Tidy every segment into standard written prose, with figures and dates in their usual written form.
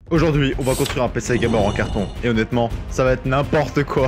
Aujourd'hui, on va construire un PC gamer en carton. Et honnêtement, ça va être n'importe quoi.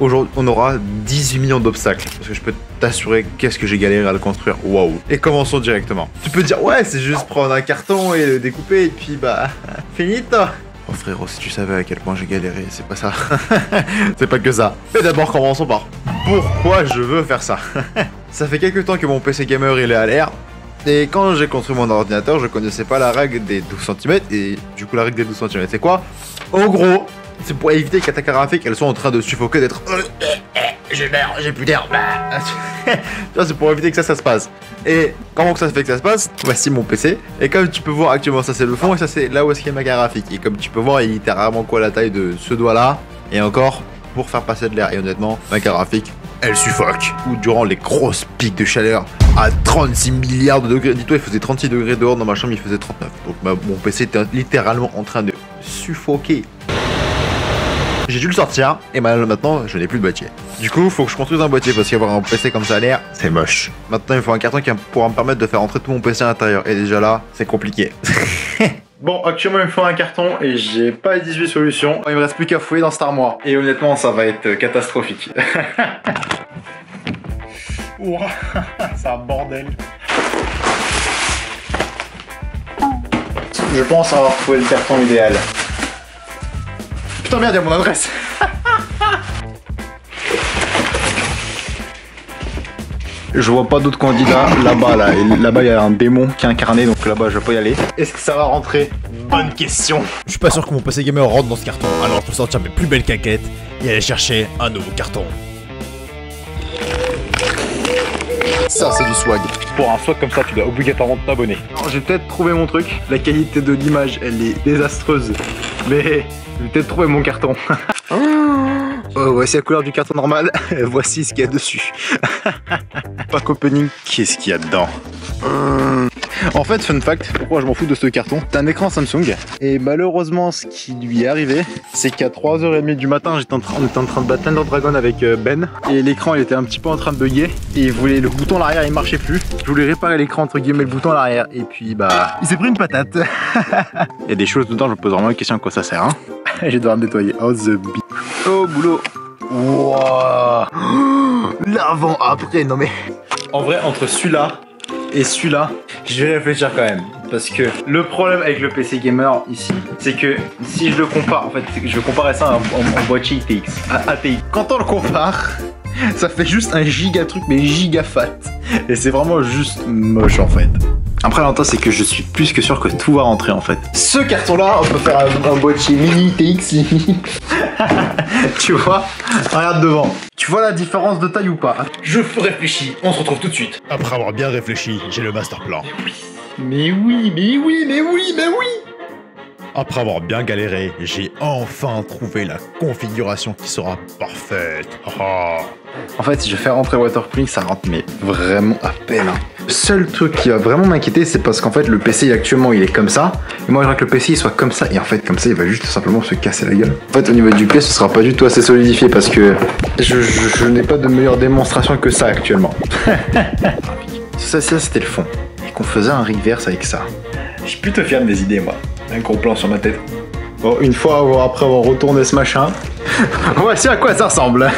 Aujourd'hui, on aura 18 millions d'obstacles. Parce que je peux t'assurer qu'est-ce que j'ai galéré à le construire. Waouh. Et commençons directement. Tu peux dire, ouais, c'est juste prendre un carton et le découper et puis bah, finito. Oh frérot, si tu savais à quel point j'ai galéré, c'est pas ça. C'est pas que ça. Mais d'abord, commençons par pourquoi je veux faire ça. Ça fait quelques temps que mon PC gamer il est à l'air. Et quand j'ai construit mon ordinateur, je connaissais pas la règle des 12 cm. Et du coup, la règle des 12 cm, c'est quoi? En gros, c'est pour éviter que ta carte graphique, elles soient en train de suffoquer, d'être... Je meurs, j'ai plus d'air. C'est pour éviter que ça se passe. Et comment que ça fait que ça se passe? Voici mon PC. Et comme tu peux voir actuellement, ça c'est le fond et ça c'est là où est-ce qu'il y a ma carte graphique. Et comme tu peux voir, il est littéralement quoi la taille de ce doigt-là. Et encore, pour faire passer de l'air. Et honnêtement, ma carte graphique, elle suffoque. Ou durant les grosses pics de chaleur à 36 milliards de degrés. Dis-toi, il faisait 36 degrés dehors, dans ma chambre il faisait 39. Donc mon PC était littéralement en train de suffoquer. J'ai dû le sortir et maintenant je n'ai plus de boîtier. Du coup, il faut que je construise un boîtier parce qu'avoir un PC comme ça à l'air, c'est moche. Maintenant, il faut un carton qui pourra me permettre de faire entrer tout mon PC à l'intérieur. Et déjà là, c'est compliqué. Bon, actuellement, il me faut un carton et j'ai pas 18 solutions. Il me reste plus qu'à fouiller dans cette armoire. Et honnêtement, ça va être catastrophique. Ouah, c'est un bordel. Je pense avoir trouvé le carton idéal. Putain merde, il y a mon adresse. Je vois pas d'autres candidats là-bas là. Et là-bas il y a un démon qui est incarné, donc là-bas je vais pas y aller. Est-ce que ça va rentrer? Bonne question. Je suis pas sûr que mon PC gamer rentre dans ce carton, alors je peux sortir mes plus belles caquettes et aller chercher un nouveau carton. Ça c'est du swag. Pour un swag comme ça, tu dois obligatoirement t'abonner. J'ai peut-être trouvé mon truc. La qualité de l'image, elle est désastreuse. Mais j'ai peut-être trouvé mon carton. Voici la couleur du carton normal. Voici ce qu'il y a dessus. Pack opening. Qu'est-ce qu'il y a dedans? En fait, fun fact, pourquoi je m'en fous de ce carton? T'as un écran Samsung. Et malheureusement, ce qui lui est arrivé, c'est qu'à 3h30 du matin, on était en train de battre Thunder Dragon avec Ben. Et l'écran, il était un petit peu en train de bugger. Et le bouton à l'arrière, il marchait plus. Je voulais réparer l'écran, entre guillemets, le bouton à l'arrière. Et puis, bah, il s'est pris une patate. Il y a des choses dedans, je me pose vraiment la question à quoi ça sert. Hein. Je vais devoir me nettoyer. Oh, the b. Oh, boulot. Wow. L'avant, après, non mais... En vrai, entre celui-là et celui-là, je vais réfléchir quand même. Parce que le problème avec le PC Gamer ici, c'est que si je le compare, en fait, c'est que je vais comparer ça en boîtier ITX, à ATX. Quand on le compare, ça fait juste un giga truc, mais giga fat. Et c'est vraiment juste moche en fait. Après l'avantage c'est que je suis plus que sûr que tout va rentrer en fait. Ce carton là, on peut faire un boîtier mini TX. Tu vois? Regarde devant. Tu vois la différence de taille ou pas? Je réfléchis, on se retrouve tout de suite. Après avoir bien réfléchi, j'ai le master plan. Mais oui, mais oui, mais oui, mais oui. Après avoir bien galéré, j'ai enfin trouvé la configuration qui sera parfaite. En fait, si je fais rentrer water cooling, ça rentre mais vraiment à peine. Hein. Le seul truc qui va vraiment m'inquiéter, c'est parce qu'en fait, le PC actuellement, il est comme ça. Et moi, j'aimerais que le PC il soit comme ça. Et en fait, comme ça, il va juste tout simplement se casser la gueule. En fait, au niveau du pied, ce sera pas du tout assez solidifié parce que je n'ai pas de meilleure démonstration que ça actuellement. ça c'était le fond. Et qu'on faisait un reverse avec ça. Je suis plutôt fier de mes idées, moi. Un gros plan sur ma tête. Bon, une fois après avoir retourné ce machin, voici à quoi ça ressemble.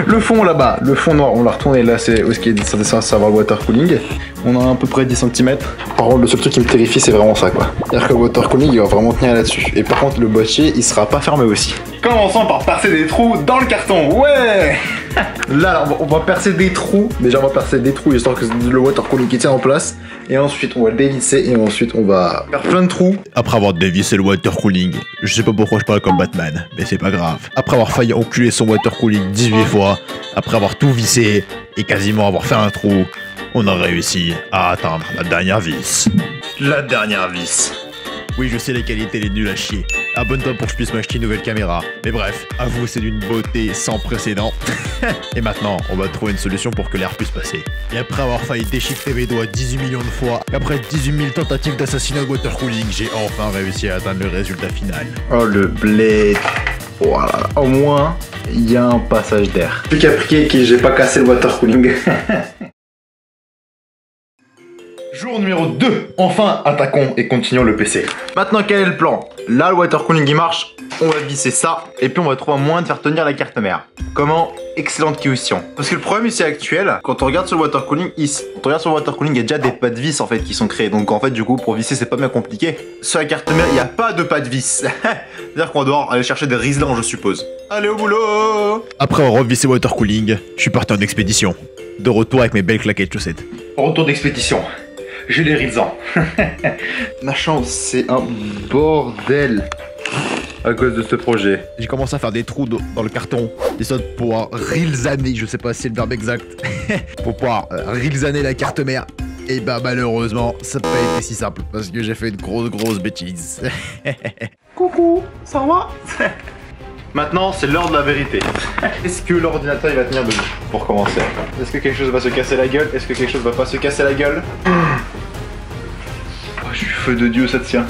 Le fond là-bas, le fond noir, on l'a retourné là, c'est où ce qui est censé avoir le water cooling. On a à peu près 10 cm. Par contre, le seul truc qui me terrifie, c'est vraiment ça quoi. C'est-à-dire que le water cooling, il va vraiment tenir là-dessus. Et par contre, le boîtier, il sera pas fermé aussi. Commençons par percer des trous dans le carton. Ouais. Là, on va percer des trous. Déjà, on va percer des trous histoire que le water cooling qui tient en place. Et ensuite, on va le dévisser et ensuite, on va faire plein de trous. Après avoir dévissé le water cooling, je sais pas pourquoi je parle comme Batman, mais c'est pas grave. Après avoir failli enculer son water cooling 18 fois, après avoir tout vissé et quasiment avoir fait un trou, on a réussi à atteindre la dernière vis. La dernière vis. Oui, je sais, les qualités, les nuls à chier. Abonne-toi pour que je puisse m'acheter une nouvelle caméra. Mais bref, à vous, c'est d'une beauté sans précédent. Et maintenant, on va trouver une solution pour que l'air puisse passer. Et après avoir failli déchiffrer mes doigts 18 millions de fois, et après 18 000 tentatives d'assassinat de water cooling, j'ai enfin réussi à atteindre le résultat final. Oh, le blé. Voilà, au moins, il y a un passage d'air. Plus qu'à prier que j'ai pas cassé le water cooling. Jour numéro 2. Enfin, attaquons et continuons le PC. Maintenant, quel est le plan? Là, le water cooling il marche. On va visser ça et puis on va trouver un moyen de faire tenir la carte mère. Comment? Excellente question. Parce que le problème ici actuel, quand on regarde sur le water cooling, il y a déjà des pas de vis en fait qui sont créés. Donc en fait du coup pour visser c'est pas bien compliqué. Sur la carte mère il n'y a pas de pas de vis. C'est-à-dire qu'on va devoir aller chercher des riselants je suppose. Allez au boulot. Après avoir revissé water cooling, je suis parti en expédition. De retour avec mes belles claquettes de chaussettes. Retour d'expédition. J'ai les riselants. Ma chambre c'est un bordel. À cause de ce projet. J'ai commencé à faire des trous dans le carton, histoire de pouvoir rilzaner, je sais pas si c'est le verbe exact, pour pouvoir rilzaner la carte mère. Et bah malheureusement, ça n'a pas été si simple, parce que j'ai fait une grosse bêtise. Coucou, ça va? Maintenant, c'est l'heure de la vérité. Est-ce que l'ordinateur il va tenir debout pour commencer? Est-ce que quelque chose va se casser la gueule? Est-ce que quelque chose va pas se casser la gueule? Je suis feu de Dieu, ça tient.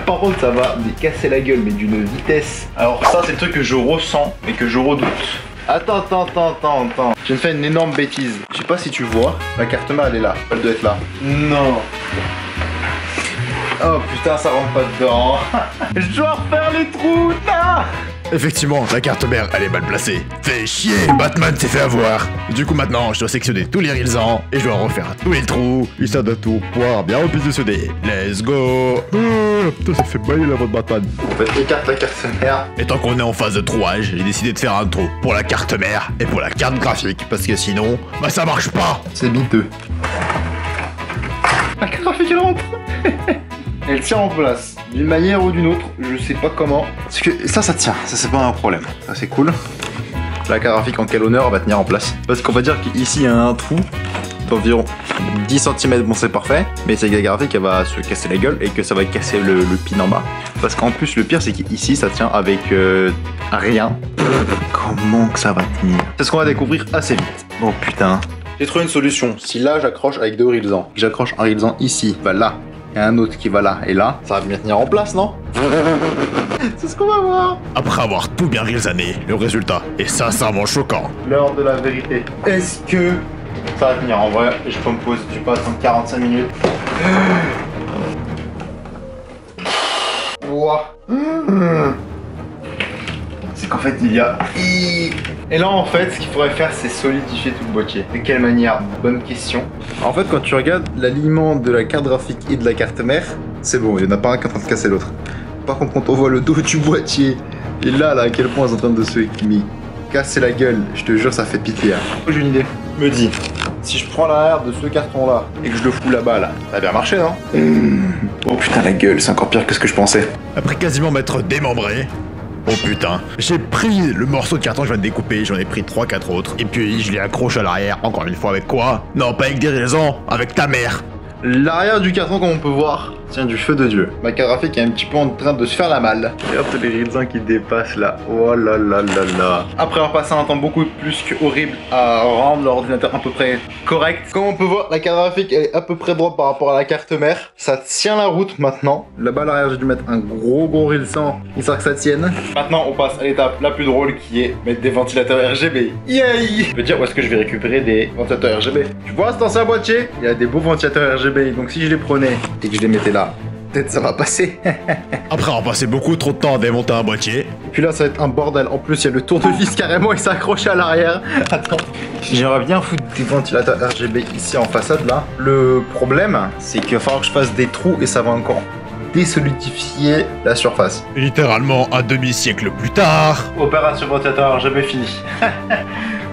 Par contre, ça va me casser la gueule, mais d'une vitesse. Alors, ça, c'est le truc que je ressens et que je redoute. Attends. Je viens de faire une énorme bêtise. Je sais pas si tu vois, la carte mère, elle est là. Elle doit être là. Non. Oh putain, ça rentre pas dedans. Je dois refaire les trous. Non. Effectivement, la carte mère, elle est mal placée. Fait chier, Batman s'est fait avoir. Du coup maintenant, je dois sectionner tous les rilsans et je dois refaire tous les trous, histoire de tout pouvoir bien repositionner. Let's go. Putain, ça fait bailler la voix de Batman. En fait, écarte la carte mère. Et tant qu'on est en phase de trouage, j'ai décidé de faire un trou pour la carte mère et pour la carte graphique, parce que sinon, bah ça marche pas. C'est miteux. La carte graphique, elle rentre. Elle tient en place, d'une manière ou d'une autre, je sais pas comment. Parce que ça tient, ça c'est pas un problème. Ça c'est cool. La carte graphique en quel honneur va tenir en place. Parce qu'on va dire qu'ici il y a un trou d'environ 10 cm, bon c'est parfait. Mais c'est que la carte graphique elle va se casser la gueule et que ça va casser le pin en bas. Parce qu'en plus le pire c'est qu'ici ça tient avec rien. Comment que ça va tenir? C'est ce qu'on va découvrir assez vite. Oh putain. J'ai trouvé une solution. Si là j'accroche avec deux rilsans, j'accroche un rilsan ici, bah là. Et un autre qui va là et là, ça va bien tenir en place, non? C'est ce qu'on va voir. Après avoir tout bien rilsané, le résultat est sincèrement choquant. L'heure de la vérité. Est-ce que ça va tenir en vrai? Je peux me poser, tu peux attendre 45 minutes. Ouah. C'est qu'en fait il y a... Et là en fait ce qu'il faudrait faire c'est solidifier tout le boîtier. De quelle manière? Bonne question. En fait quand tu regardes l'alignement de la carte graphique et de la carte mère, c'est bon, il n'y en a pas un qui est en train de casser l'autre. Par contre quand on voit le dos du boîtier, et là à quel point c'est en train de se casser la gueule, je te jure ça fait pitié. Hein. J'ai une idée. Me dis, si je prends l'arrière de ce carton là et que je le fous là-bas là, ça a bien marché non? Oh putain la gueule, c'est encore pire que ce que je pensais. Après quasiment m'être démembré, oh putain, j'ai pris le morceau de carton que je viens de découper, j'en ai pris 3-4 autres, et puis je l'ai accroché à l'arrière, encore une fois avec quoi? Non, pas avec des raisons, avec ta mère. L'arrière du carton comme on peut voir tient du feu de Dieu. Ma carte graphique est un petit peu en train de se faire la malle. Et hop les rilsans qui dépassent là. Oh là là là là. Après avoir passé un temps beaucoup plus que horrible à rendre l'ordinateur à peu près correct. Comme on peut voir la carte graphique elle est à peu près droite par rapport à la carte mère. Ça tient la route maintenant. Là-bas à l'arrière j'ai dû mettre un gros rilsan histoire que ça tienne. Maintenant on passe à l'étape la plus drôle qui est mettre des ventilateurs RGB. Yay. Je veux dire où est-ce que je vais récupérer des ventilateurs RGB. Tu vois cet ancien boîtier? Il y a des beaux ventilateurs RGB. Donc si je les prenais et que je les mettais là, peut-être ça va passer. Après avoir passé beaucoup trop de temps à démonter un boîtier. Et puis là ça va être un bordel. En plus il y a le tournevis carrément il s'est accroché à l'arrière. Attends. J'aimerais bien foutre des ventilateurs RGB ici en façade là. Le problème c'est qu'il va falloir que je fasse des trous et ça va encore désolidifier la surface. Littéralement un demi-siècle plus tard. Opération ventilateur RGB finie.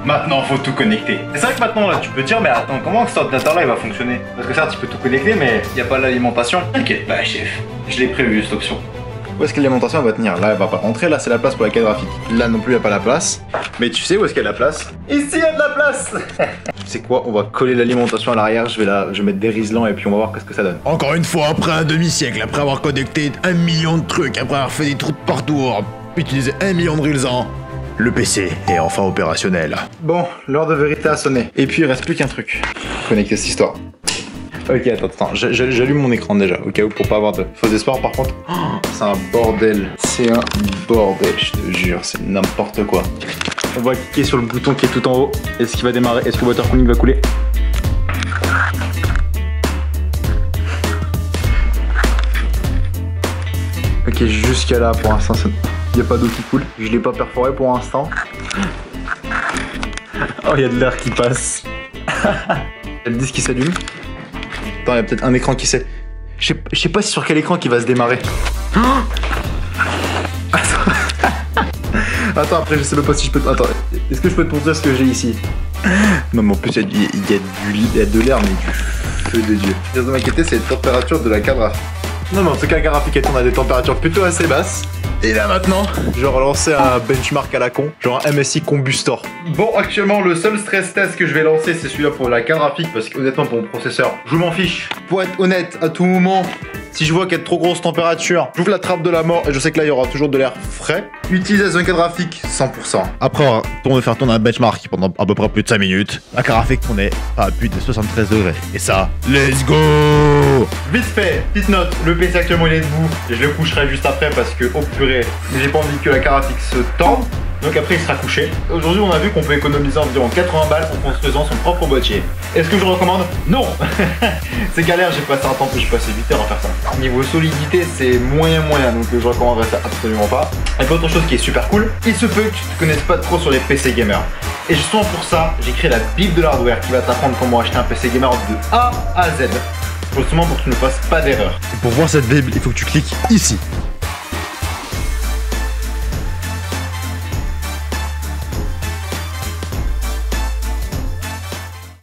Maintenant, faut tout connecter. C'est vrai que maintenant, là, tu peux dire, mais attends, comment cet ordinateur-là, il va fonctionner? Parce que certes, tu peux tout connecter, mais il n'y a pas l'alimentation. T'inquiète pas, chef. Je l'ai prévu, cette option. Où est-ce que l'alimentation va tenir? Là, elle va pas rentrer. Là, c'est la place pour la carte graphique. Là, non plus, il n'y a pas la place. Mais tu sais où est-ce qu'il y a la place? Ici, il y a de la place. C'est quoi? On va coller l'alimentation à l'arrière. Je vais mettre des riselants et puis on va voir qu'est-ce que ça donne. Encore une fois, après un demi-siècle, après avoir connecté 1 million de trucs, après avoir fait des trous de partout, utilisé 1 million de rilsans, le PC est enfin opérationnel. Bon, l'heure de vérité a sonné. Et puis il reste plus qu'un truc. Connecter cette histoire. Ok, attends, j'allume mon écran déjà, au cas où pour pas avoir de faux espoirs. Par contre, oh, c'est un bordel. C'est un bordel, je te jure, c'est n'importe quoi. On va cliquer sur le bouton qui est tout en haut. Est-ce qu'il va démarrer? Est-ce que le water cooling va couler? Ok, jusqu'à là pour l'instant, il n'y a pas d'eau qui coule. Je l'ai pas perforé pour l'instant. Oh, il y a de l'air qui passe. Il y a le disque qui s'allume. Attends, il y a peut-être un écran qui s'est... Je sais pas si sur quel écran qui va se démarrer. Attends, après je sais même pas si je peux... Attends, est-ce que je peux te montrer ce que j'ai ici? Non mais en plus il y a de l'air mais du feu de Dieu. Ce qui de m'inquiéter c'est la température de la carte graphique. Non mais en tout cas la carte graphique on a des températures plutôt assez basses. Et là maintenant, je vais relancer un benchmark à la con, genre un MSI Combustor. Bon, actuellement, le seul stress test que je vais lancer, c'est celui-là pour la carte graphique, parce qu'honnêtement, pour mon processeur, je m'en fiche. Pour être honnête, à tout moment, si je vois qu'il y a de trop grosse température, j'ouvre la trappe de la mort, et je sais que là, il y aura toujours de l'air frais. Utilisation carte graphique, 100%. Après, on va faire tourner un benchmark pendant à peu près plus de 5 minutes. La carte graphique tournait à plus de 73 degrés. Et ça, let's go! Vite fait, petite note, le PC actuellement il est debout, et je le coucherai juste après parce que, oh purée, j'ai pas envie que la carte graphique se tende. Donc après il sera couché. Aujourd'hui on a vu qu'on peut économiser environ 80 balles en construisant son propre boîtier. Est-ce que je recommande? Non. C'est galère, j'ai passé un temps, j'ai passé 8 heures à faire ça. Niveau solidité c'est moyen, donc je recommanderais ça absolument pas. Et puis autre chose qui est super cool, il se peut que tu te connaisses pas trop sur les PC gamers. Et justement pour ça, j'ai créé la Bible de l'hardware qui va t'apprendre comment acheter un PC gamer de A à Z. Justement pour que tu ne fasses pas d'erreur. Et pour voir cette bible, il faut que tu cliques ici.